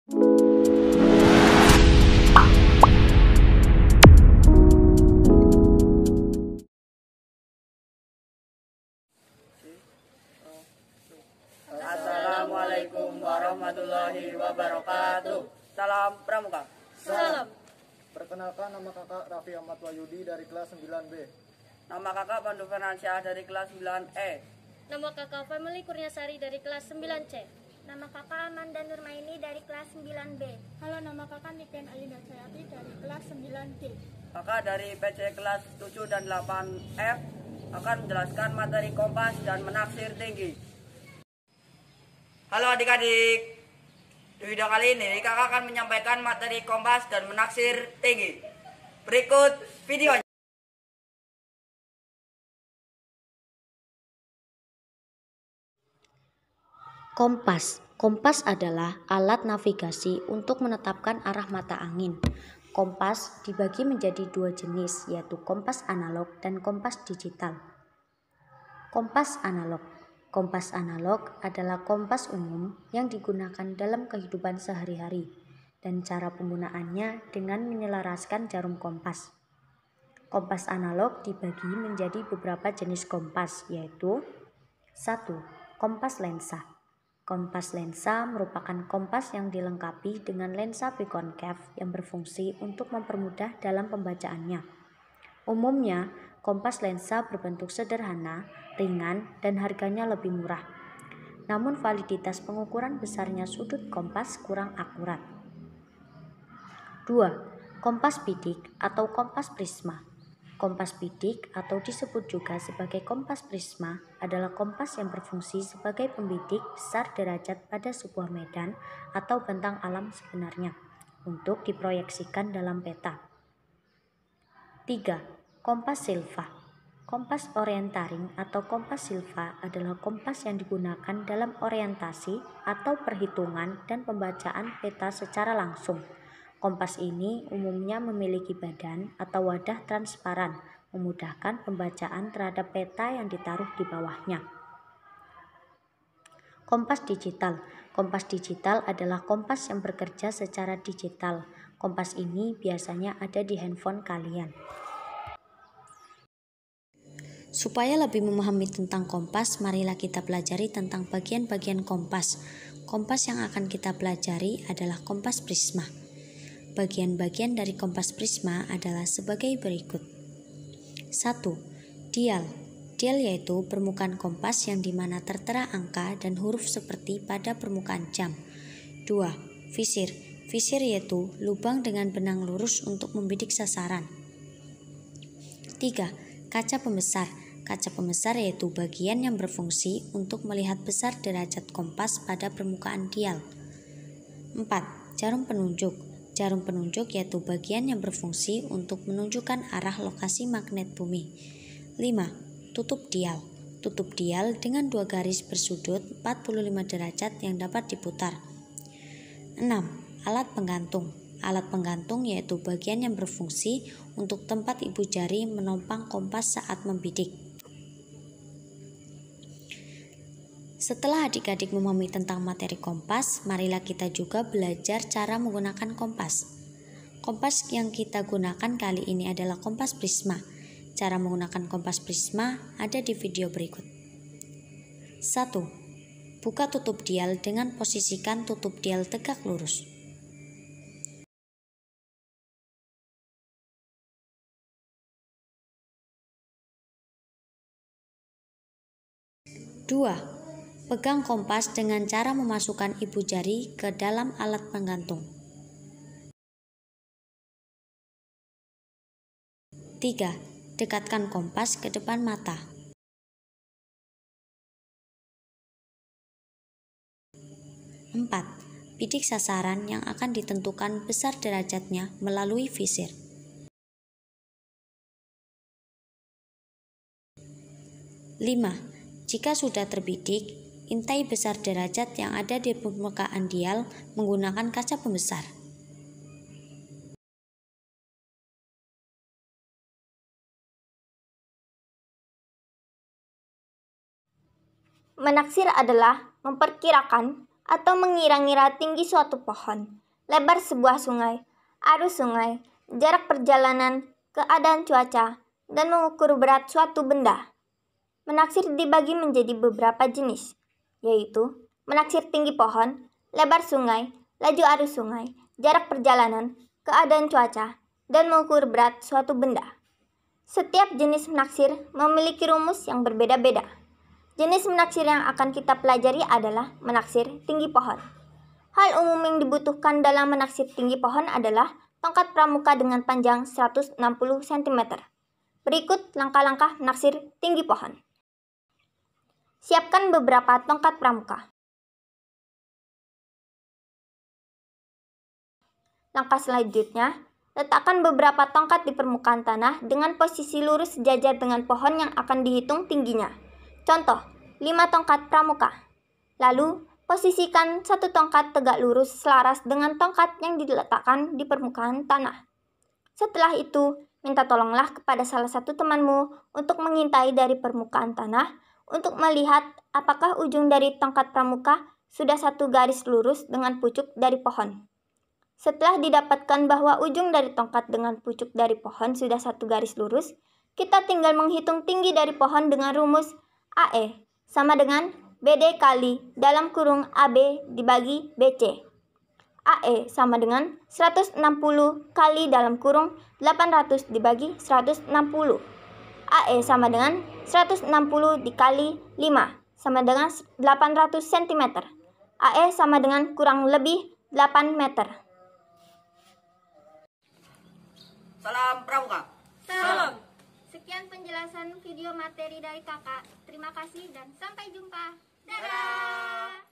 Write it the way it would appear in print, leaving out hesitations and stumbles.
Assalamualaikum warahmatullahi wabarakatuh. Salam Pramuka. Salam. Perkenalkan, nama kakak Raffi Ahmad Wahyudi dari kelas 9B. Nama kakak Pandu Fernansyah dari kelas 9E. Nama kakak Family Kurniasari dari kelas 9C. Nama kakak Amanda Nurmaini dari kelas 9B. Halo, nama kakak Niken Ayunda Sayati dari kelas 9D. Kakak dari PC kelas 7 dan 8F akan menjelaskan materi kompas dan menaksir tinggi. Halo adik-adik, di video kali ini kakak akan menyampaikan materi kompas dan menaksir tinggi. Berikut videonya. Kompas adalah alat navigasi untuk menetapkan arah mata angin. Kompas dibagi menjadi dua jenis, yaitu kompas analog dan kompas digital. Kompas analog adalah kompas umum yang digunakan dalam kehidupan sehari-hari dan cara penggunaannya dengan menyelaraskan jarum kompas. Kompas analog dibagi menjadi beberapa jenis kompas, yaitu 1. Kompas lensa. Kompas lensa merupakan kompas yang dilengkapi dengan lensa bikonkaf yang berfungsi untuk mempermudah dalam pembacaannya. Umumnya, kompas lensa berbentuk sederhana, ringan, dan harganya lebih murah. Namun validitas pengukuran besarnya sudut kompas kurang akurat. 2. Kompas bidik atau kompas prisma. Kompas bidik atau disebut juga sebagai kompas prisma adalah kompas yang berfungsi sebagai pembidik besar derajat pada sebuah medan atau bentang alam sebenarnya untuk diproyeksikan dalam peta. 3. Kompas silva. Kompas orientaring atau kompas silva adalah kompas yang digunakan dalam orientasi atau perhitungan dan pembacaan peta secara langsung. Kompas ini umumnya memiliki badan atau wadah transparan, memudahkan pembacaan terhadap peta yang ditaruh di bawahnya. Kompas digital. Kompas digital adalah kompas yang bekerja secara digital. Kompas ini biasanya ada di handphone kalian. Supaya lebih memahami tentang kompas, marilah kita pelajari tentang bagian-bagian kompas. Kompas yang akan kita pelajari adalah kompas prisma. Bagian-bagian dari kompas prisma adalah sebagai berikut. 1. Dial. Dial yaitu permukaan kompas yang dimana tertera angka dan huruf seperti pada permukaan jam. 2. Visir. Visir yaitu lubang dengan benang lurus untuk membidik sasaran. 3. Kaca pembesar. Kaca pembesar yaitu bagian yang berfungsi untuk melihat besar derajat kompas pada permukaan dial. 4. Jarum penunjuk. Jarum penunjuk yaitu bagian yang berfungsi untuk menunjukkan arah lokasi magnet bumi. 5. Tutup dial. Tutup dial dengan dua garis bersudut 45 derajat yang dapat diputar. 6. Alat penggantung. Alat penggantung yaitu bagian yang berfungsi untuk tempat ibu jari menopang kompas saat membidik. Setelah adik-adik memahami tentang materi kompas, marilah kita juga belajar cara menggunakan kompas. Kompas yang kita gunakan kali ini adalah kompas prisma. Cara menggunakan kompas prisma ada di video berikut. 1. Buka tutup dial dengan posisikan tutup dial tegak lurus. 2. Pegang kompas dengan cara memasukkan ibu jari ke dalam alat penggantung. 3. Dekatkan kompas ke depan mata. 4. Bidik sasaran yang akan ditentukan besar derajatnya melalui visir. 5. Jika sudah terbidik, intai besar derajat yang ada di permukaan dial menggunakan kaca pembesar. Menaksir adalah memperkirakan atau mengira-ngira tinggi suatu pohon, lebar sebuah sungai, arus sungai, jarak perjalanan, keadaan cuaca, dan mengukur berat suatu benda. Menaksir dibagi menjadi beberapa jenis, yaitu menaksir tinggi pohon, lebar sungai, laju arus sungai, jarak perjalanan, keadaan cuaca, dan mengukur berat suatu benda. Setiap jenis menaksir memiliki rumus yang berbeda-beda. Jenis menaksir yang akan kita pelajari adalah menaksir tinggi pohon. Hal umum yang dibutuhkan dalam menaksir tinggi pohon adalah tongkat pramuka dengan panjang 160 cm. Berikut langkah-langkah menaksir tinggi pohon. Siapkan beberapa tongkat pramuka. Langkah selanjutnya, letakkan beberapa tongkat di permukaan tanah dengan posisi lurus sejajar dengan pohon yang akan dihitung tingginya. Contoh, 5 tongkat pramuka. Lalu, posisikan satu tongkat tegak lurus selaras dengan tongkat yang diletakkan di permukaan tanah. Setelah itu, minta tolonglah kepada salah satu temanmu untuk mengintai dari permukaan tanah untuk melihat apakah ujung dari tongkat pramuka sudah satu garis lurus dengan pucuk dari pohon. Setelah didapatkan bahwa ujung dari tongkat dengan pucuk dari pohon sudah satu garis lurus, kita tinggal menghitung tinggi dari pohon dengan rumus AE sama dengan BD kali dalam kurung AB dibagi BC. AE sama dengan 160 kali dalam kurung 800 dibagi 160. AE sama dengan 160 dikali 5 sama dengan 800 cm. AE sama dengan kurang lebih 8 meter. Salam pramuka. Salam. Sekian penjelasan video materi dari kakak. Terima kasih dan sampai jumpa. Dadah.